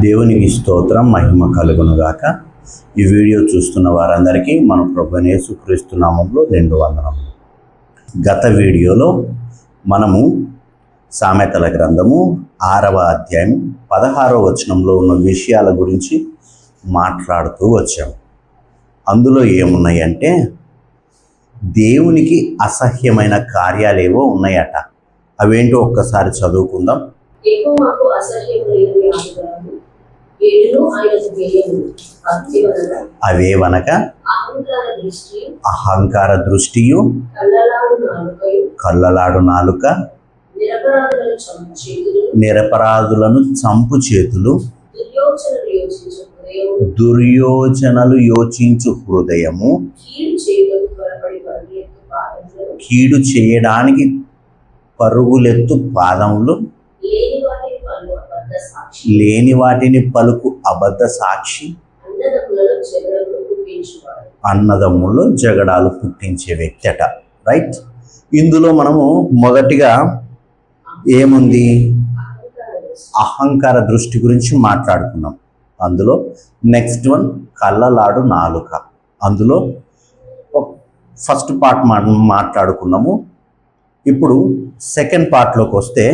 దేవునికి స్తోత్రం, మహిమ కలుగునుగాక. ఈ వీడియో చూస్తున్న వారందరికీ మన ప్రభువైన యేసుక్రీస్తు నామములో 2 వందనములు. గత వీడియోలో మనము సామెతల గ్రంథము 6వ అధ్యాయం 16వ వచనంలో ఉన్న విషయాల గురించి మాట్లాడుతూ వచ్చాము. అందులో ఏమున్నాయంటే దేవునికి అసహ్యమైన కార్యాలేవో ఉన్నాయట. అవేంటో ఒక్కసారి చదువుకుందాం. అవేవనక అహంకార దృష్టియు, కళ్ళలాడు నాలుక, నిరపరాధులను చంపు చేతులు, దుర్యోచనలు యోచించు హృదయము, కీడు చేయడానికి పరుగులెత్తు పాదములు, లేని వాటిని పలుకు అబద్ధ సాక్షి, అన్నదమ్ముల్లో జగడాలు పుట్టించే వ్యక్తి అట. రైట్. ఇందులో మనము మొదటిగా ఏముంది, అహంకార దృష్టి గురించి మాట్లాడుకున్నాం. అందులో నెక్స్ట్ వన్ కళ్ళలాడు నాలుక. అందులో ఫస్ట్ పార్ట్ మాట్లాడుకున్నాము. ఇప్పుడు సెకండ్ పార్ట్లోకి వస్తే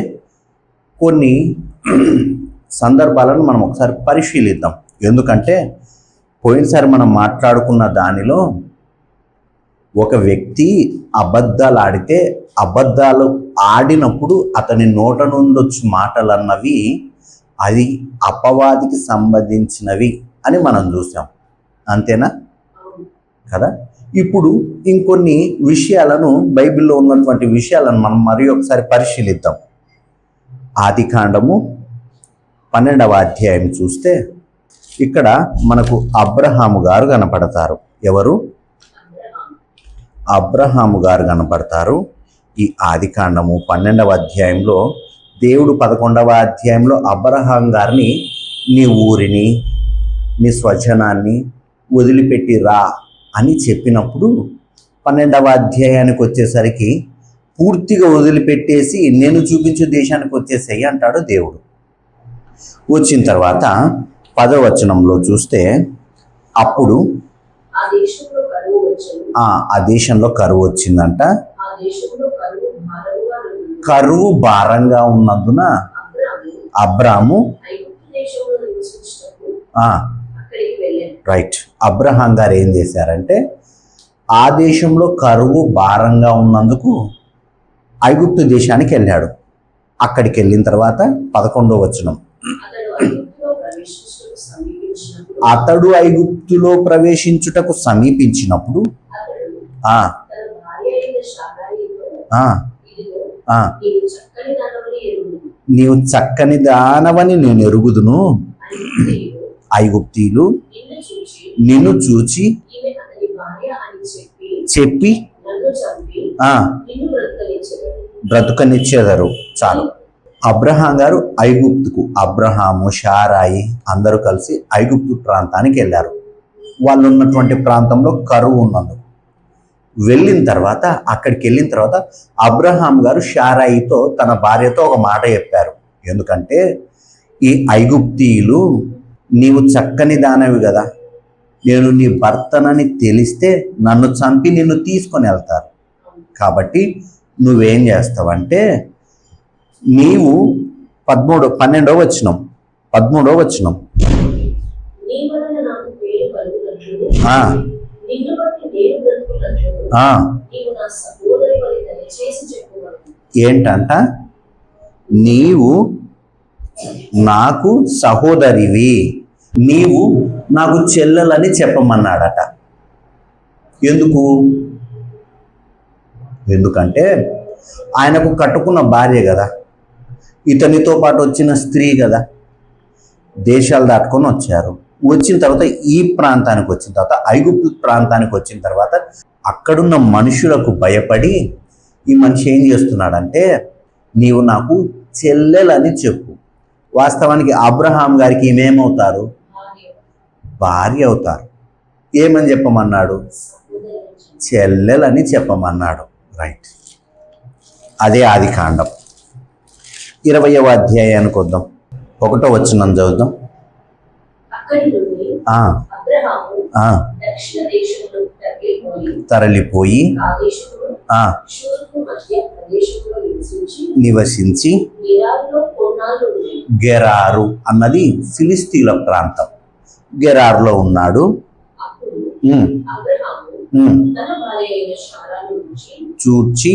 కొన్ని సందర్భాలను మనం ఒకసారి పరిశీలిద్దాం. ఎందుకంటే పోయినసారి మనం మాట్లాడుకున్న దానిలో ఒక వ్యక్తి అబద్ధాలు ఆడితే, అబద్ధాలు ఆడినప్పుడు అతని నోట నుండి వచ్చి మాటలు అన్నవి అది అపవాదికి సంబంధించినవి అని మనం చూసాం. అంతేనా కదా? ఇప్పుడు ఇంకొన్ని విషయాలను, బైబిల్లో ఉన్నటువంటి విషయాలను మనం మరి ఒకసారి పరిశీలిద్దాం. ఆదికాండము 12వ అధ్యాయం చూస్తే ఇక్కడ మనకు అబ్రహాము గారు కనపడతారు. ఎవరు? అబ్రహాము గారు కనపడతారు. ఈ ఆదికాండము 12వ అధ్యాయంలో దేవుడు 11వ అధ్యాయంలో అబ్రహాం గారిని నీ ఊరిని, నీ స్వజనాన్ని వదిలిపెట్టి రా అని చెప్పినప్పుడు 12వ అధ్యాయానికి వచ్చేసరికి పూర్తిగా వదిలిపెట్టేసి నేను చూపించే దేశానికి వచ్చేసేయి అంటాడు దేవుడు. వచ్చిన తర్వాత 10వ వచనంలో చూస్తే అప్పుడు ఆ దేశంలో కరువు వచ్చిందంట. కరువు భారంగా ఉన్నందున అబ్రాము రైట్ అబ్రహాం గారు ఏం చేశారంటే ఆ దేశంలో కరువు భారంగా ఉన్నందుకు ఐగుప్తు దేశానికి వెళ్ళాడు. అక్కడికి వెళ్ళిన తర్వాత 11వ వచనం, అతడు ఐగుప్తులో ప్రవేశించుటకు సమీపించినప్పుడు నీవు చక్కని దానవని నేను ఎరుగుదును, ఐగుప్తీయులు నిన్ను చూచి చెప్పి బ్రతుకనిచ్చేదారు. చాలు. అబ్రహాం గారు ఐగుప్తుకు, అబ్రహాము, షారాయి అందరూ కలిసి ఐగుప్తు ప్రాంతానికి వెళ్ళారు. వాళ్ళు ఉన్నటువంటి ప్రాంతంలో కరువు ఉన్నందుకు వెళ్ళిన తర్వాత, అక్కడికి వెళ్ళిన తర్వాత అబ్రహాం గారు షారాయితో, తన భార్యతో ఒక మాట చెప్పారు. ఎందుకంటే ఈ ఐగుప్తీయులు నీవు చక్కని దానవి కదా, నేను నీ భర్తనని తెలిస్తే నన్ను చంపి నిన్ను తీసుకొని వెళ్తారు. కాబట్టి నువ్వేం చేస్తావంటే నీవు 12వ వచనం ఏంటంట, నీవు నాకు సహోదరివి, నీవు నాకు చెల్లెలని చెప్పమన్నాడట. ఎందుకంటే ఆయనకు కట్టుకున్న భార్య కదా, ఇతనితో పాటు వచ్చిన స్త్రీ కదా, దేశాలు దాటుకొని వచ్చారు. వచ్చిన తర్వాత ఈ ప్రాంతానికి వచ్చిన తర్వాత, ఐగుప్తు ప్రాంతానికి వచ్చిన తర్వాత అక్కడున్న మనుషులకు భయపడి ఈ మనిషి ఏం చేస్తున్నాడంటే నీవు నాకు చెల్లెలని చెప్పు. వాస్తవానికి అబ్రహాం గారికి ఏమేమవుతారు? భార్య అవుతారు. ఏమని చెప్పమన్నాడు? చెల్లెలని చెప్పమన్నాడు. రైట్. అదే ఆదికాండం 20వ అధ్యాయానికి వద్దాం. 1వ వచనం చదువుదాం. అక్కడి నుండి ఆ, అబ్రహాము ఆ, దక్షిణ దేశంలో తరలిపోయి కాదేశును ఆ, షూరుకు మధ్య ప్రదేశంలో నివసించి గెరారులో కొన్నాళ్ళు ఉండి గెరారు అన్నది ఫిలిస్తీన్ల ప్రాంతం. గెరారులో ఉన్నాడు. అప్పుడు ఉమ్, అబ్రహాము ఉమ్, తన భార్య అయిన శారాను గురించి చూచి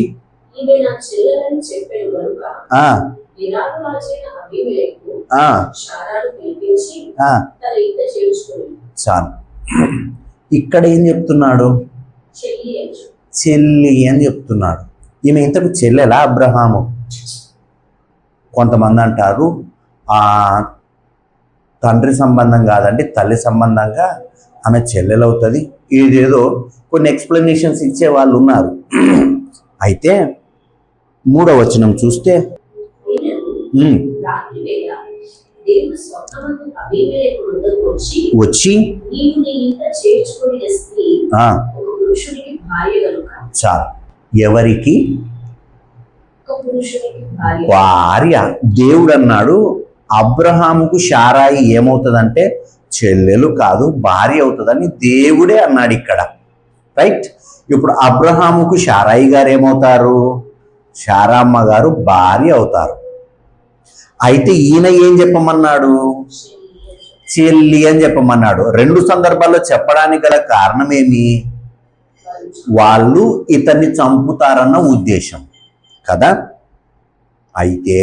ఈమె నా చెల్లెలని చెప్పాను కనుక ఆ, గెరారు రాజైన అబీమెలెకు ఆ, శారాను పిలిపించి ఆ, తన ఇంట చేర్చుకుని చాలు. ఇక్కడ ఏం చెప్తున్నాడు? చెల్లి అని చెప్పి చెల్లి అని చెప్తున్నాడు. ఈమె ఇంతకు చెల్లెలా అబ్రహాము? కొంతమంది అంటారు ఆ తండ్రి సంబంధం కాదండి, తల్లి సంబంధంగా ఆమె చెల్లెలవుతుంది. ఇదేదో కొన్ని ఎక్స్ప్లెనేషన్స్ ఇచ్చే వాళ్ళు ఉన్నారు. అయితే 3వ వచనం చూస్తే ఉమ్, రాత్రి వేళ దేవుడు స్వప్నమందు అబీమెలెకు వద్దకు వచ్చి నీవు నీ ఇంట చేర్చుకుని స్త్రీ ఆ, ఒక పురుషునికి భార్య కనుక చాలు. ఎవరికి? ఒక పురుషునికి భార్య భార్య. దేవుడు అన్నాడు అబ్రహాముకు శారాయి ఏమవుతుందంటే చెల్లెలు కాదు భార్య అవుతుందని దేవుడే అన్నాడు ఇక్కడ. రైట్. ఇప్పుడు అబ్రహాముకు శారాయి గారు ఏమవుతారు? శారమ్మ గారు భార్య అవుతారు. అయితే ఈయన ఏం చెప్పమన్నాడు? చెల్లి అని చెప్పమన్నాడు. 2 సందర్భాల్లో చెప్పడానికి గల కారణం ఏమి? వాళ్ళు ఇతన్ని చంపుతారన్న ఉద్దేశం కదా. అయితే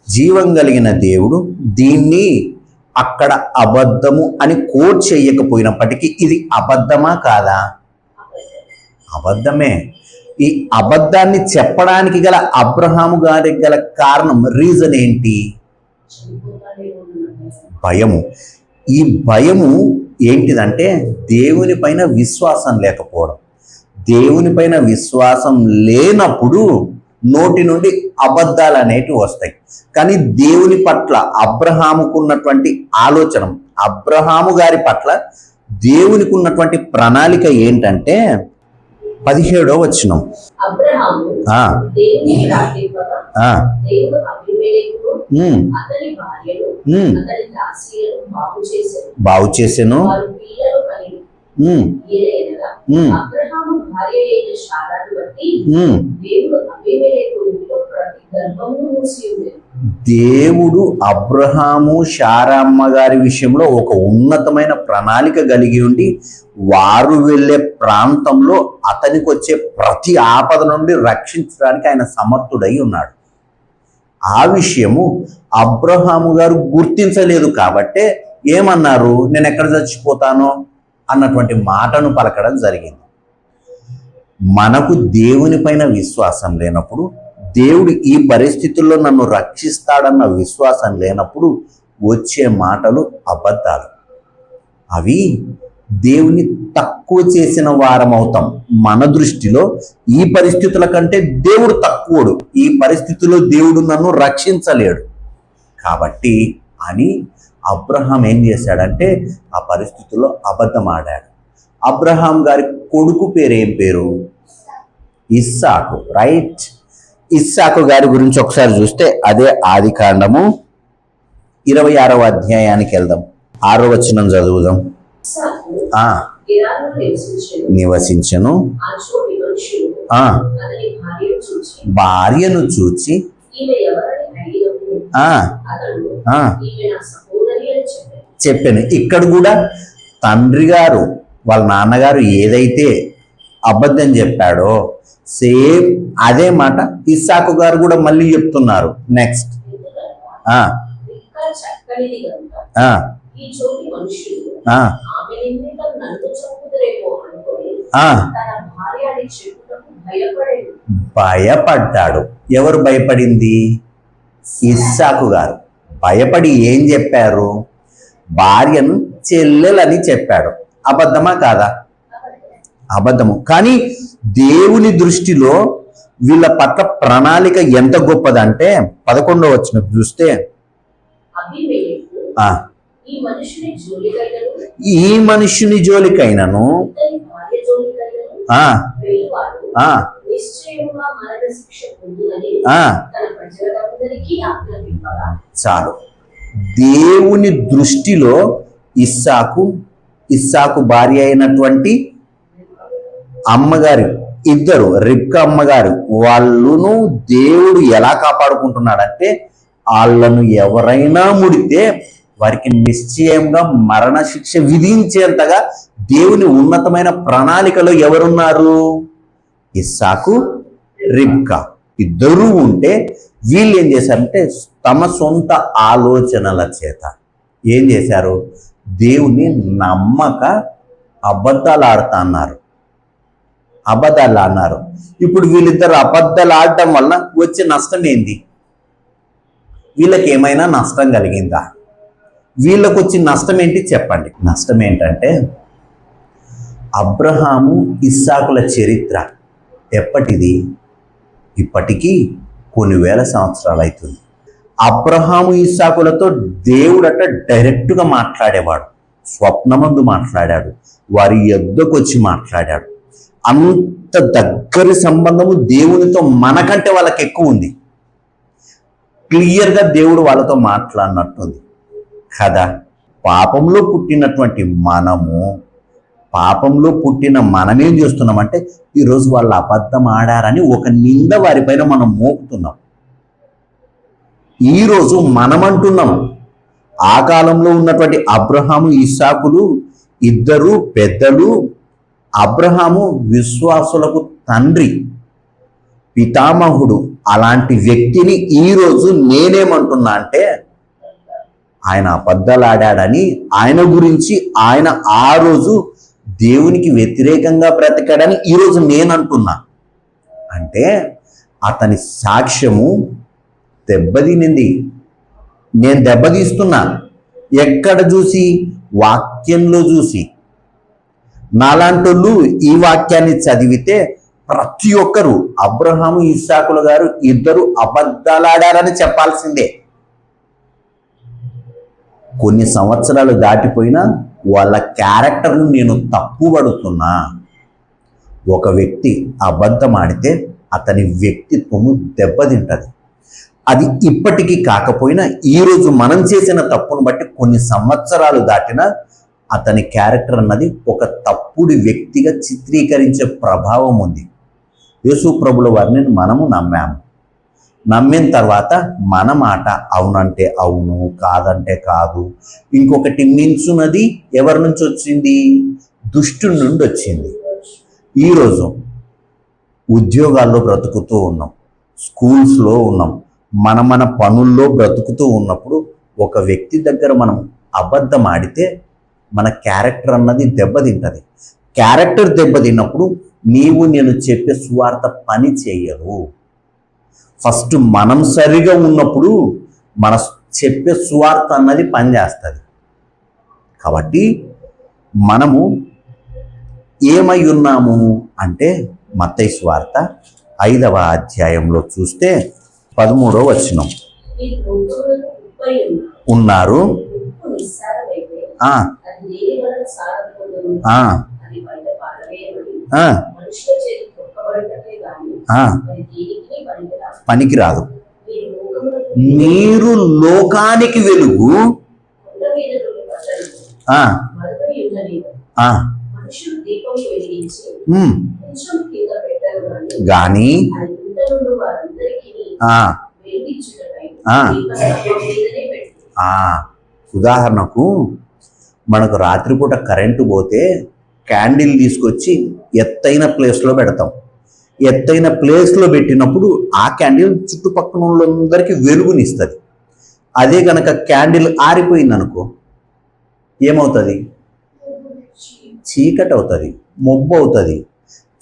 జీవం కలిగిన దేవుడు దీన్ని అక్కడ అబద్ధము అని కోట్ చేయకపోయినప్పటికీ ఇది అబద్ధమా కాదా? అబద్ధమే. ఈ అబద్ధాన్ని చెప్పడానికి గల అబ్రహాము గారికి గల కారణం, రీజన్ ఏంటి? భయము. ఈ భయము ఏంటిదంటే దేవుని పైన విశ్వాసం లేకపోవడం. దేవుని పైన విశ్వాసం లేనప్పుడు నోటి నుండి అబద్ధాలు అనేటివి వస్తాయి. కానీ దేవుని పట్ల అబ్రహాముకు ఉన్నటువంటి ఆలోచన, అబ్రహాము గారి పట్ల దేవునికి ఉన్నటువంటి ప్రణాళిక ఏంటంటే 17వ వచనం. అబ్రహాము ఆ, దేవునికి ప్రార్థింపగా ఆ, దేవుడు అబీమెలెకును ఉమ్, అతని భార్యను ఉమ్, అతని దాసీలను బాగు చేసెను. వారు పిల్లలు కలిగి ఉమ్, ఈయనగా ఉమ్, అబ్రహాము భార్య అయిన శారాను బట్టి ఉమ్. దేవుడు అబీమెలెకు ఇంటిలో ప్రతి గర్భమును మూసి ఉండెను. దేవుడు అబ్రహాము శారమ్మ గారి విషయంలో ఒక ఉన్నతమైన ప్రణాళిక కలిగి ఉండి వారు వెళ్ళే ప్రాంతంలో అతనికి వచ్చే ప్రతి ఆపద నుండి రక్షించడానికి ఆయన సమర్థుడై ఉన్నాడు. ఆ విషయము అబ్రహాము గారు గుర్తించలేదు కాబట్టే ఏమన్నారు? నేను ఎక్కడ చచ్చిపోతానో అన్నటువంటి మాటను పలకడం జరిగింది. మనకు దేవుని పైన విశ్వాసం లేనప్పుడు, దేవుడు ఈ పరిస్థితుల్లో నన్ను రక్షిస్తాడన్న విశ్వాసం లేనప్పుడు వచ్చే మాటలు అబద్ధాలు. అవి దేవుని తక్కువ చేసిన వారం అవుతాం. మన దృష్టిలో ఈ పరిస్థితుల కంటే దేవుడు తక్కువడు, ఈ పరిస్థితుల్లో దేవుడు నన్ను రక్షించలేడు కాబట్టి అని అబ్రహాం ఏం చేశాడంటే ఆ పరిస్థితుల్లో అబద్ధం ఆడాడు. అబ్రహాం గారి కొడుకు పేరు ఏం పేరు? ఇస్సాకు. రైట్. ఇస్సాకు గారి గురించి ఒకసారి చూస్తే అదే ఆదికాండము 26వ అధ్యాయానికి వెళ్దాం. 6వ వచనం చదువుదాం. ఇస్సాకు ఆ, గెరారులో నివసించెను. నివసించెను. ఆ చోటి మనుషులు ఆ, అతని భార్యను చూచి భార్యను చూచి ఈమె ఎవరని అడిగినప్పుడు ఆ, అతడు ఆ, ఈమె నా సహోదరి అని చెప్పాడు. చెప్పాను. ఇక్కడ కూడా తండ్రి గారు వాళ్ళ నాన్నగారు ఏదైతే అబద్ధం చెప్పాడో సేమ్ అదే మాట ఇస్సాకు గారు కూడా మళ్ళీ చెప్తున్నారు. నెక్స్ట్. ఆ, ఇంకా చక్కనిది కనుక ఆ, ఈ చోటి మనుషులు ఆ, ఆమె నిమిత్తం నన్ను చంపుతారేమో అనుకొని ఆ, తన భార్య అని చెప్పుటకు భయపడేది. భయపడ్డాడు. ఎవరు భయపడింది? ఇస్సాకు గారు. భయపడి ఏం చెప్పారు? భార్యను చెల్లెలని చెప్పాడు. అబద్ధమా కాదా? అబద్ధము. కానీ దేవుని దృష్టిలో వీళ్ళ పట్ల ప్రణాళిక ఎంత గొప్పదంటే 11వ వచనం చూస్తే అబీమెలెకు ఆ, ఈ మనుషుని జోలికైనను ఈ మనుష్యుని జోలికైనను ఇతని భార్య జోలికైనను ఆ, వెళ్ళువాడు ఆ, నిశ్చయముగా మరణ శిక్ష పొందునని ఆ, తన ప్రజలందరికీ ఆజ్ఞాపింపగా చాలు. దేవుని దృష్టిలో ఇస్సాకు భార్య అయినటువంటి అమ్మగారు ఇద్దరు, రిబ్కా అమ్మగారు, వాళ్ళను దేవుడు ఎలా కాపాడుకుంటున్నాడంటే వాళ్ళను ఎవరైనా ముడితే వారికి నిశ్చయంగా మరణశిక్ష విధించేంతగా దేవుని ఉన్నతమైన ప్రణాళికలో ఎవరున్నారు? ఇస్సాకు, రిబ్కా ఇద్దరూ ఉంటే వీళ్ళు ఏం చేశారంటే తమ సొంత ఆలోచనల చేత ఏం చేశారు? దేవుని నమ్మక అబద్ధాలు ఆడుతున్నారు. ఇప్పుడు వీళ్ళిద్దరు అబద్ధాలు ఆడటం వల్ల వచ్చే నష్టం ఏంది? వీళ్ళకి ఏమైనా నష్టం కలిగిందా? వీళ్ళకు వచ్చిన నష్టం ఏంటి చెప్పండి. నష్టం ఏంటంటే అబ్రహాము ఇస్సాకుల చరిత్ర ఎప్పటిది? ఇప్పటికీ కొన్ని వేల సంవత్సరాలు అవుతుంది. అబ్రహాము ఇస్సాకులతో దేవుడట డైరెక్ట్గా మాట్లాడేవాడు, స్వప్నమందు మాట్లాడాడు, వారి యొద్దకు వచ్చి మాట్లాడాడు. అంత దగ్గరి సంబంధము దేవునితో మనకంటే వాళ్ళకి ఎక్కువ ఉంది. క్లియర్గా దేవుడు వాళ్ళతో మాట్లాడినట్టుంది కదా. పాపంలో పుట్టిన మనమేం చేస్తున్నామంటే ఈరోజు వాళ్ళు అబద్ధం ఆడారని ఒక నింద వారిపైన మనం మోపుతున్నాం. ఈరోజు మనం అంటున్నాం, ఆ కాలంలో ఉన్నటువంటి అబ్రహాము ఇస్సాకులు ఇద్దరు పెద్దలు. అబ్రహాము విశ్వాసులకు తండ్రి, పితామహుడు. అలాంటి వ్యక్తిని ఈరోజు నేనేమంటున్నా అంటే ఆయన అబద్ధాలు ఆడాడని, ఆయన గురించి ఆయన ఆ రోజు దేవునికి వ్యతిరేకంగా బ్రతికాడని ఈరోజు నేనంటున్నా. అంటే అతని సాక్ష్యము దెబ్బతినింది. నేను దెబ్బతీస్తున్నా. ఎక్కడ చూసి? వాక్యంలో చూసి. నాలాంటోళ్ళు ఈ వాక్యాన్ని చదివితే ప్రతి ఒక్కరు అబ్రహాము ఇస్సాకులు గారు ఇద్దరు అబద్ధాలాడారని చెప్పాల్సిందే. కొన్ని సంవత్సరాలు దాటిపోయినా వాళ్ళ క్యారెక్టర్ను నేను తప్పుపడుతున్నా. ఒక వ్యక్తి అబద్ధం ఆడితే అతని వ్యక్తిత్వము దెబ్బతింటది. అది ఇప్పటికీ కాకపోయినా ఈరోజు మనం చేసిన తప్పును బట్టి కొన్ని సంవత్సరాలు దాటినా అతని క్యారెక్టర్ అన్నది ఒక తప్పుడు వ్యక్తిగా చిత్రీకరించే ప్రభావం ఉంది. యేసు ప్రభుల వారిని మనము నమ్మిన తర్వాత మన మాట అవునంటే అవును, కాదంటే కాదు. ఇంకొకటి మించున్నది ఎవరి నుంచి వచ్చింది? దుష్టుడి నుండి వచ్చింది. ఈరోజు ఉద్యోగాల్లో బ్రతుకుతూ ఉన్నాం, స్కూల్స్లో ఉన్నాం, మన పనుల్లో బ్రతుకుతూ ఉన్నప్పుడు ఒక వ్యక్తి దగ్గర మనం అబద్ధం ఆడితే మన క్యారెక్టర్ అన్నది దెబ్బతింటది. క్యారెక్టర్ దెబ్బతిన్నప్పుడు నేను చెప్పే సువార్త పని చేయదు. ఫస్ట్ మనం సరిగా ఉన్నప్పుడు మన చెప్పే సువార్త అన్నది పనిచేస్తుంది. కాబట్టి మనము ఏమై ఉన్నాము అంటే మత్తయి సువార్త 5వ అధ్యాయంలో చూస్తే 13వ వచనం ఉన్నారు. పనికిరాదు. మీరు లోకానికి వెలుగు. గాని ఉదాహరణకు మనకు రాత్రిపూట కరెంటు పోతే క్యాండిల్ తీసుకొచ్చి ఎత్తైన ప్లేస్లో పెడతాం. ఎత్తైన ప్లేస్లో పెట్టినప్పుడు ఆ క్యాండిల్ చుట్టుపక్కల వాళ్ళందరికీ వెలుగునిస్తుంది. అదే కనుక క్యాండిల్ ఆరిపోయింది అనుకో ఏమవుతుంది? చీకటి అవుతుంది, మొబ్బు అవుతుంది.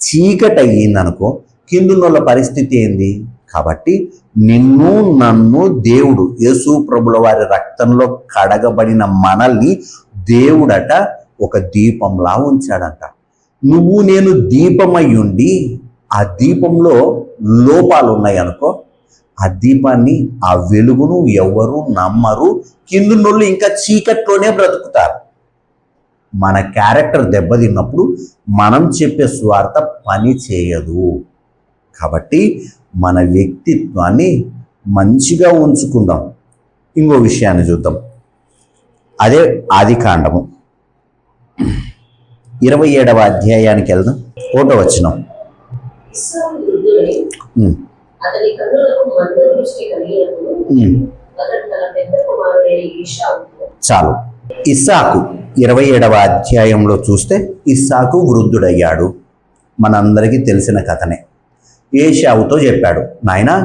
చీకటి అయ్యిందనుకో కిందున్న పరిస్థితి ఏంది? కాబట్టి నిన్ను నన్ను దేవుడు యేసు ప్రభుల వారి రక్తంలో కడగబడిన మనల్ని దేవుడట ఒక దీపంలా ఉంచాడంట. నేను దీపమై ఉండి ఆ దీపంలో లోపాలు ఉన్నాయి అనుకో, ఆ దీపాన్ని ఆ వెలుగును ఎవరు నమ్మరు. కిందున్నోళ్ళు ఇంకా చీకట్లోనే బ్రతుకుతారు. మన క్యారెక్టర్ దెబ్బతిన్నప్పుడు మనం చెప్పే స్వార్థ పని చేయదు. కాబట్టి మన వ్యక్తిత్వాన్ని మంచిగా ఉంచుకుందాం. ఇంకో విషయాన్ని చూద్దాం. అదే ఆది కాండము 27వ అధ్యాయానికి వెళ్దాం. 1వ వచనం. ఇస్సాకు వృద్ధుడై అతని కన్నులకు మందదృష్టి కలిగినప్పుడు అతడు తన పెద్ద కుమారుడైన ఏశావుతో చాలు. ఇస్సాకు 27వ అధ్యాయంలో చూస్తే ఇస్సాకు వృద్ధుడయ్యాడు. మనందరికీ తెలిసిన కథనే. ఏశావుతో చెప్పాడు, నాయనా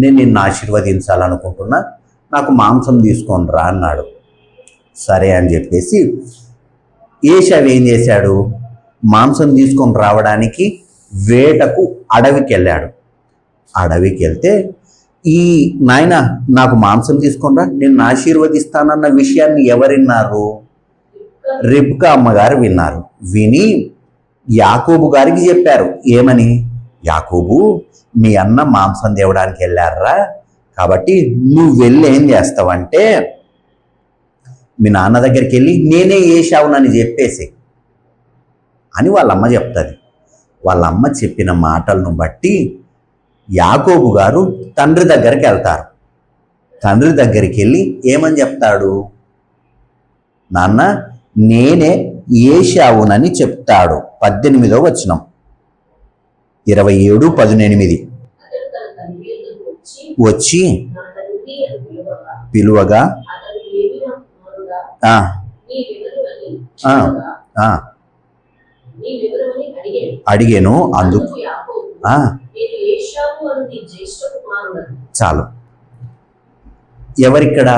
నేను నిన్ను ఆశీర్వదించాలనుకుంటున్నా, నాకు మాంసం తీసుకొని రా అన్నాడు. సరే అని చెప్పేసి ఏశావు ఏం చేశాడు, మాంసం తీసుకొని రావడానికి వేటకు అడవికి వెళ్ళాడు. అడవికి వెళ్తే ఈ నాయన నాకు మాంసం తీసుకొని రా, నిన్ను ఆశీర్వదిస్తానన్న విషయాన్ని ఎవరు విన్నారు? రిబ్కా అమ్మగారు విన్నారు. విని యాకోబు గారికి చెప్పారు. ఏమని? యాకోబు మీ అన్న మాంసం తేవడానికి వెళ్ళారా, కాబట్టి నువ్వు వెళ్ళి ఏం చేస్తావంటే మీ నాన్న దగ్గరికి వెళ్ళి నేనే ఏశావునని చెప్పేసి అని వాళ్ళమ్మ చెప్తుంది. వాళ్ళమ్మ చెప్పిన మాటలను బట్టి యాకోబు గారు తండ్రి దగ్గరికి వెళ్తారు. తండ్రి దగ్గరికి వెళ్ళి ఏమని చెప్తాడు? నాన్న నేనే ఏశావునని చెప్తాడు. 18వ వచనం 27:18. అతడు తన తండ్రి యొద్దకు వచ్చి నా తండ్రి అని పిలువగా పిలువగా అతడు ఏమినా కుమారుడా ఆ నీ వివరమని ఆ ఆ నీ వివరమని అడిగాడు. అడిగాను. అందుకు యాకోబు ఆ నేను ఏశావు అను నీ జ్యేష్ఠ కుమారుడను. చాలు. ఎవరిక్కడ?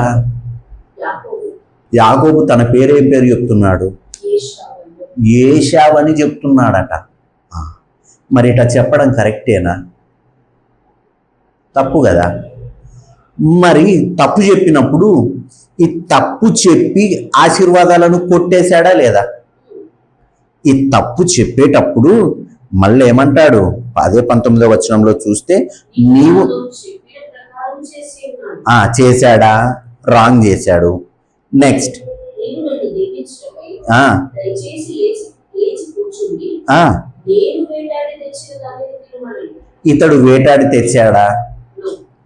యాకోబు యాకోబు తన పేరేం పేరు చెప్తున్నాడు? ఏశావు అను. ఏశావు అని చెప్తున్నాడట. మరి ఇట్లా చెప్పడం కరెక్టేనా? తప్పు కదా. మరి తప్పు చెప్పినప్పుడు ఈ తప్పు చెప్పి ఆశీర్వాదాలను కొట్టేశాడా లేదా? ఈ తప్పు చెప్పేటప్పుడు మళ్ళీ ఏమంటాడు? అదే 19వ వచనంలో చూస్తే నీవు నాతో చెప్పిన ప్రకారం చేసి ఉన్నాడు. చేశాడా? రాంగ్ చేశాడు. నెక్స్ట్ నీవు నన్ను దీవించడమై దయచేసి లేచి కూర్చుండి నేను వేటాడి తెచ్చిన దానిని తినమని. ఇతడు వేటాడి తెచ్చాడా?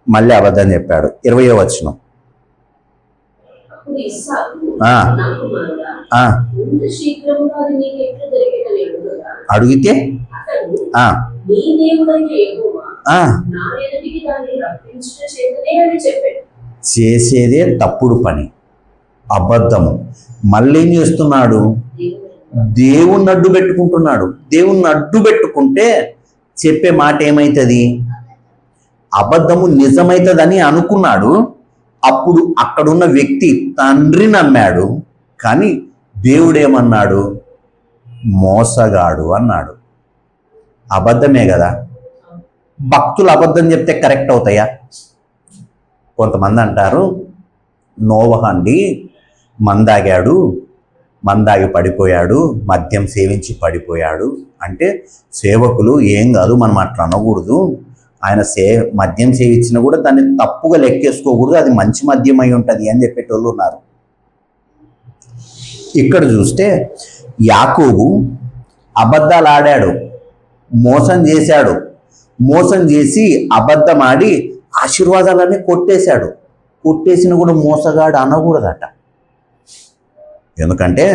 మళ్ళీ అబద్ధం చెప్పాడు. 20వ వచనం. అప్పుడు ఇస్సాకు ఆ. నా కుమారుడా ముందు శీఘ్రముగా అది నీకు ఎట్లు దొరికినని అడిగితే అతడు ఆ నీ దేవుడైన యెహోవా ఆ నా ఎదుటికి దాన్ని రప్పించుట చేతనే అని చెప్పాడు. చేసేదే తప్పుడు పని, అబద్ధము. మళ్ళీ ఏం చేస్తున్నాడు? దేవుణ్ణి అడ్డు పెట్టుకుంటున్నాడు. దేవుణ్ణి అడ్డు పెట్టుకుంటే చెప్పే మాట ఏమవుతుంది? అబద్ధము నిజమవుతుందని అనుకున్నాడు. అప్పుడు అక్కడున్న వ్యక్తి తండ్రి నమ్మాడు. కానీ దేవుడేమన్నాడు? మోసగాడు అన్నాడు. అబద్ధమే కదా. భక్తులు అబద్ధం చెప్తే కరెక్ట్ అవుతాయా? కొంతమంది అంటారు నోవహ అండి మందాగాడు, మందాగి పడిపోయాడు, మద్యం సేవించి పడిపోయాడు అంటే సేవకులు ఏం కాదు మనం అట్లా అనకూడదు, ఆయన మద్యం సేవించినా కూడా దాన్ని తప్పుగా లెక్కేసుకోకూడదు, అది మంచి మద్యం అయి ఉంటుంది అని చెప్పేటోళ్ళు ఉన్నారు. ఇక్కడ చూస్తే యాకోబు అబద్ధాలు ఆడాడు, మోసం చేశాడు. మోసం చేసి అబద్ధం ఆడి ఆశీర్వాదాలన్నీ కొట్టేశాడు. కొట్టేసిన కూడా మోసగాడు అనకూడదట. ఎందుకంటే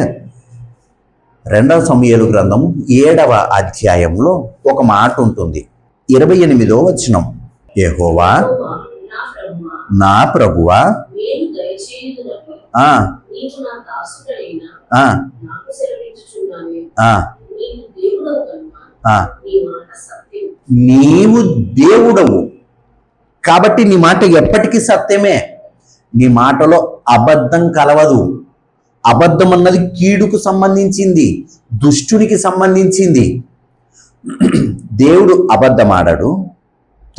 2వ సమూయేలు గ్రంథం 7వ అధ్యాయంలో ఒక మాట ఉంటుంది. 28వ వచనం. యెహోవా నా ప్రభువా నేను దయచేయుదునట్లు నీవు నా దాసుడైన నాకు సెలవిచ్చుచున్నావే. నీవు దేవుడవు కనుక నీ మాట సత్యం. నీవు దేవుడవు కాబట్టి నీ మాట ఎప్పటికీ సత్యమే. నీ మాటలో అబద్ధం కలవదు. అబద్ధం అన్నది కీడుకు సంబంధించింది, దుష్టునికి సంబంధించింది. దేవుడు అబద్ధం ఆడడు.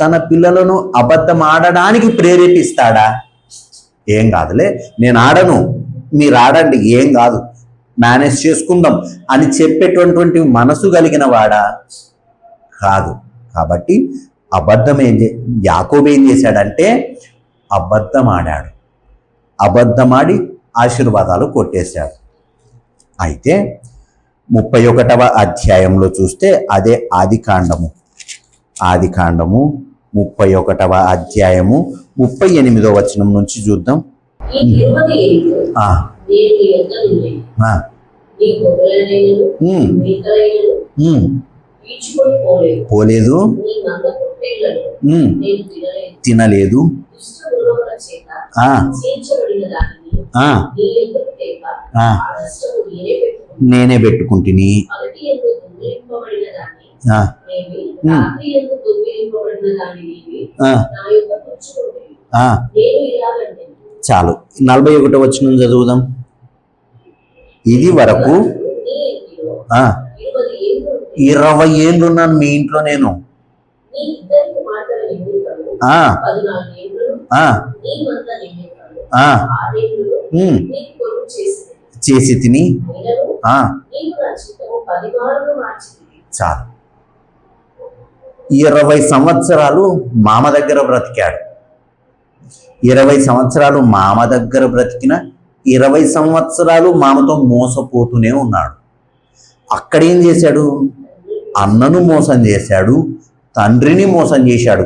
తన పిల్లలను అబద్ధం ఆడడానికి ప్రేరేపిస్తాడా? ఏం కాదులే, నేను ఆడను, మీరు ఆడండి, ఏం కాదు, మేనేజ్ చేసుకుందాం అని చెప్పేటటువంటి మనసు కలిగిన వాడా? కాదు. కాబట్టి అబద్ధం యాకోబు ఏం చేశాడంటే అబద్ధం ఆడాడు. అబద్ధం ఆడి ఆశీర్వాదాలు కొట్టేశాడు. అయితే 31వ అధ్యాయంలో చూస్తే అదే ఆది కాండము 31వ అధ్యాయము 38వ వచనం నుంచి చూద్దాం. నేను నీ యొద్ద నుండి ఆ, నీ గొర్రెలనైనను ఉమ్, మేకలైనను ఉమ్, ఈడ్చుకొని పోలేదు. పోలేదు, నీ మంద పొట్టేళ్లను ఉమ్, నేను తినలేదు. తినలేదు, దుష్ట మృగముల చేత ఆ, చీల్చబడిన దానిని ఆ, నీ యొద్దకు తేక ఆ, ఆ నష్టము నేనే పెట్టుకున్నాను. నేనే పెట్టుకుంటుని, పగటి యందు దొంగిలింపబడిన దాన్ని ఆ, నేవి, రాత్రి యందు దొంగిలింపబడిన దాన్ని నీవి ఆ, నా యొక్క పుచ్చుకుంటే ఆ. నేను ఇలాగంటే చాలు. 41వ వచనం చదువుదాం. ఇది వరకు నీ ఇంటిలో ఆ, 20 ఏళ్ళు ఉంటే 20 ఏళ్ళున్నాను మీ ఇంట్లో నేను. నీ ఇద్దరి కుమార్తెల నిమిత్తము ఆ, 14 ఏళ్ళు ఆ, నీ మంద నిమిత్తము ఆ, 6 ఏళ్ళు ఉమ్, నీకు కొడుకు చేసింది. చేసి తిని, అయినను ఆ, నీకు నా చిత్తము 10 మార్లు మార్చింది. చాలు. 20 సంవత్సరాలు మామ దగ్గర బ్రతికాడు. 20 సంవత్సరాలు మామ దగ్గర బ్రతికిన 20 సంవత్సరాలు మామతో మోసపోతూనే ఉన్నాడు. అక్కడేం చేశాడు? అన్నను మోసం చేశాడు, తండ్రిని మోసం చేశాడు,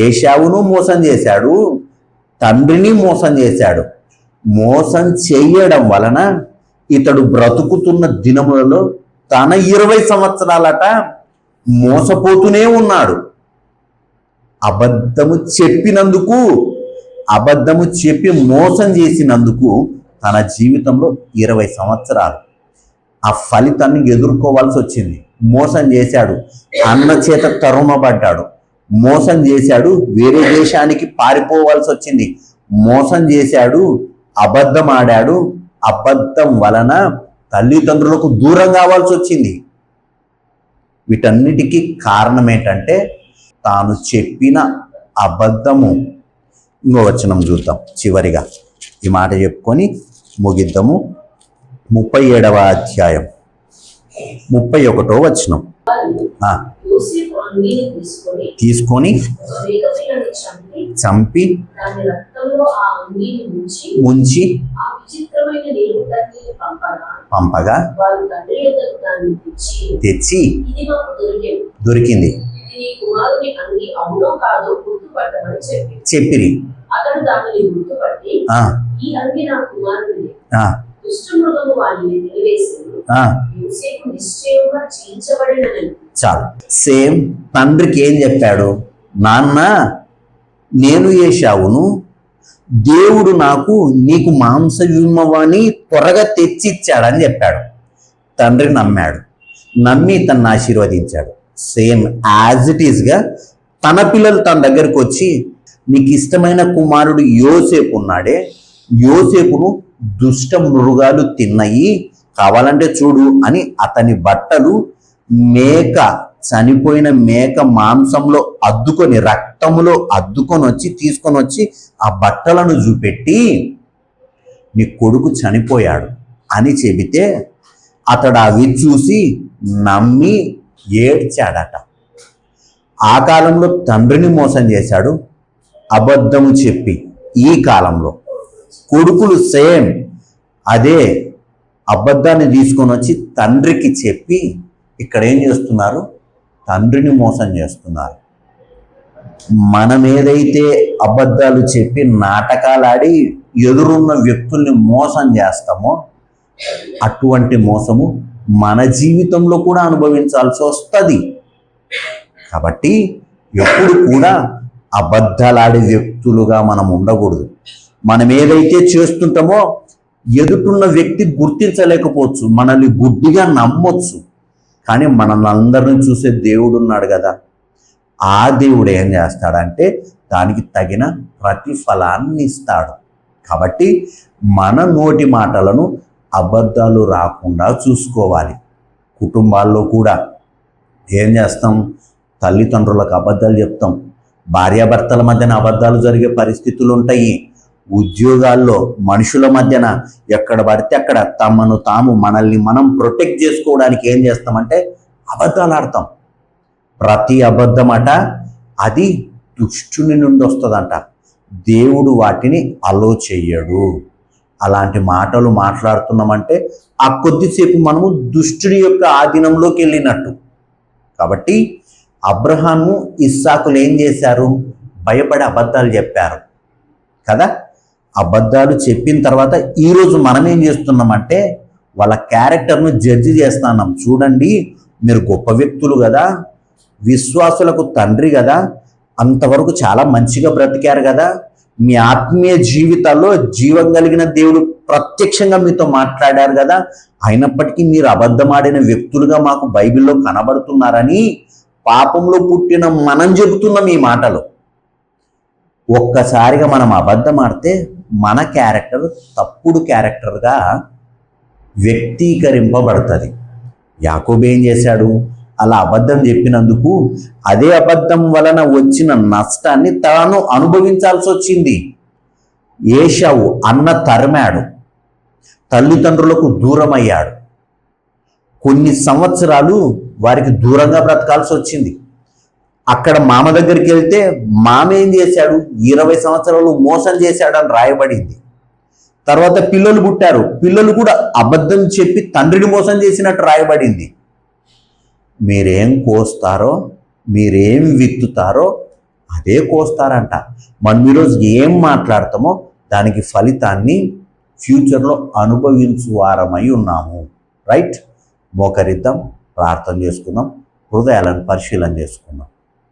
ఏశావును మోసం చేశాడు, తండ్రిని మోసం చేశాడు. మోసం చేయడం వలన ఇతడు బ్రతుకుతున్న దినములలో తన 20 సంవత్సరాలట మోసపోతూనే ఉన్నాడు. అబద్ధము చెప్పినందుకు, అబద్ధము చెప్పి మోసం చేసినందుకు తన జీవితంలో 20 సంవత్సరాలు ఆ ఫలితాన్ని ఎదుర్కోవాల్సి వచ్చింది. మోసం చేశాడు, అన్న చేత తరుమబడ్డాడు, మోసం చేశాడు, వేరే దేశానికి పారిపోవాల్సి వచ్చింది, మోసం చేశాడు, అబద్ధం ఆడాడు, అబద్ధం వలన తల్లిదండ్రులకు దూరం కావాల్సి వచ్చింది. వీటన్నిటికీ కారణం ఏంటంటే తాను చెప్పిన అబద్ధము. ఇంకో వచనం చూద్దాం చివరిగా, ఈ మాట చెప్పుకొని ముగిద్దాము. 37వ అధ్యాయం 31వ వచనం. వారు ఆ, యోసేపు అంగీని తీసుకొని తీసుకొని ఒక మేకపిల్లను చంపి దాని రక్తంలో ఆ అంగీని ముంచి ఆ విచిత్రమైన నిలువుటంగిని పంపగా వారు తండ్రి యొద్దకు దాన్ని తెచ్చి ఇది మాకు దొరికింది, ఇది నీ కుమారుని అంగి అవునో కాదో గుర్తుపట్టమని చెప్పిరి. అతడు దానిని గుర్తుపట్టి ఆ, ఈ అంగి నా కుమారుని ఆ, దుష్టమృగము వాడిని తినివేసింది, ఆ, యోసేపు నిశ్చయముగా చీల్చబడినని. చాలు. సేమ్ తండ్రికి ఏం చెప్పాడు? నాన్న, నేను ఏశావును, దేవుడు నాకు నీకు మాంసవ్యూమని త్వరగా తెచ్చిచ్చాడని చెప్పాడు. తండ్రి నమ్మాడు, నమ్మి తనను ఆశీర్వదించాడు. సేమ్ యాజ్ ఇట్ ఈస్గా తన పిల్లలు తన దగ్గరకు వచ్చి, నీకు ఇష్టమైన కుమారుడు యోసేపు ఉన్నాడే, యోసేపును దుష్ట మృగాలు తిన్నాయి, కావాలంటే చూడు అని అతని బట్టలు మేక, చనిపోయిన మేక మాంసంలో అద్దుకొని, రక్తములో అద్దుకొని వచ్చి తీసుకొని వచ్చి ఆ బట్టలను చూపెట్టి నీ కొడుకు చనిపోయాడు అని చెబితే అతడు అవి చూసి నమ్మి ఏడ్చాడట. ఆ కాలంలో తండ్రిని మోసం చేశాడు అబద్ధము చెప్పి. ఈ కాలంలో కొడుకులు సేమ్ అదే అబద్ధాన్ని తీసుకొని వచ్చి తండ్రికి చెప్పి ఇక్కడ ఏం చేస్తున్నారు? తండ్రిని మోసం చేస్తున్నారు. మనం ఏదైతే అబద్ధాలు చెప్పి నాటకాలాడి ఎదురున్న వ్యక్తుల్ని మోసం చేస్తామో అటువంటి మోసము మన జీవితంలో కూడా అనుభవించాల్సి వస్తుంది. కాబట్టి ఎప్పుడు కూడా అబద్ధాలాడే వ్యక్తులుగా మనం ఉండకూడదు. మనం ఏదైతే చేస్తుంటామో ఎదుటిన్న వ్యక్తి గుర్తించలేకపోవచ్చు, మనల్ని గుడ్డిగా నమ్మొచ్చు, కానీ మనల్ని అందరిని చూసే దేవుడు ఉన్నాడు కదా, ఆ దేవుడు ఏం చేస్తాడంటే దానికి తగిన ప్రతిఫలాన్ని ఇస్తాడు. కాబట్టి మన నోటి మాటలను అబద్ధాలు రాకుండా చూసుకోవాలి. కుటుంబాల్లో కూడా ఏం చేస్తాం? తల్లిదండ్రులకు అబద్ధాలు చెప్తాం, భార్యాభర్తల మధ్యన అబద్ధాలు జరిగే పరిస్థితులు ఉంటాయి, ఉద్యోగాల్లో మనుషుల మధ్యన ఎక్కడ పడితే అక్కడ తమను తాము మనల్ని మనం ప్రొటెక్ట్ చేసుకోవడానికి ఏం చేస్తామంటే అబద్ధాలు ఆడతాం. ప్రతి అబద్ధం అట అది దుష్టుని నుండి వస్తుందంట. దేవుడు వాటిని అలో చెయ్యడు. అలాంటి మాటలు మాట్లాడుతున్నామంటే ఆ కొద్దిసేపు మనము దుష్టుడి యొక్క ఆధీనంలోకి వెళ్ళినట్టు. కాబట్టి అబ్రహాము ఇస్సాకులు ఏం చేశారు? భయపడి అబద్ధాలు చెప్పారు కదా. అబద్ధాలు చెప్పిన తర్వాత ఈరోజు మనం ఏం చేస్తున్నామంటే వాళ్ళ క్యారెక్టర్ను జడ్జి చేస్తున్నాం. చూడండి, మీరు గొప్ప వ్యక్తులు కదా, విశ్వాసులకు తండ్రి కదా, అంతవరకు చాలా మంచిగా బ్రతికారు కదా, మీ ఆత్మీయ జీవితాల్లో జీవం కలిగిన దేవుడు ప్రత్యక్షంగా మీతో మాట్లాడారు కదా, అయినప్పటికీ మీరు అబద్ధమాడిన వ్యక్తులుగా మాకు బైబిల్లో కనబడుతున్నారని పాపంలో పుట్టిన మనం చెబుతున్నాం ఈ మాటలు. ఒక్కసారిగా మనం అబద్ధం ఆడితే మన క్యారెక్టర్ తప్పుడు క్యారెక్టర్గా వ్యక్తీకరింపబడుతుంది. యాకోబు ఏం చేశాడు? అలా అబద్ధం చెప్పినందుకు అదే అబద్ధం వలన వచ్చిన నష్టాన్ని తాను అనుభవించాల్సి వచ్చింది. ఏశావు అన్న తరిమాడు, తల్లిదండ్రులకు దూరమయ్యాడు, కొన్ని సంవత్సరాలు వారికి దూరంగా బ్రతకాల్సి వచ్చింది. అక్కడ మామ దగ్గరికి వెళ్తే మామ ఏం చేశాడు? 20 సంవత్సరాలు మోసం చేశాడని రాయబడింది. తర్వాత పిల్లలు పుట్టారు, పిల్లలు కూడా అబద్ధం చెప్పి తండ్రిని మోసం చేసినట్టు రాయబడింది. మీరేం కోస్తారో, మీరేం విత్తుతారో అదే కోస్తారంట. మనం ఈరోజు ఏం మాట్లాడతామో దానికి ఫలితాన్ని ఫ్యూచర్లో అనుభవించు వారమై ఉన్నాము. రైట్? మోకరిద్దాం, ప్రార్థన చేసుకుందాం, హృదయాలను పరిశీలన చేసుకుందాం.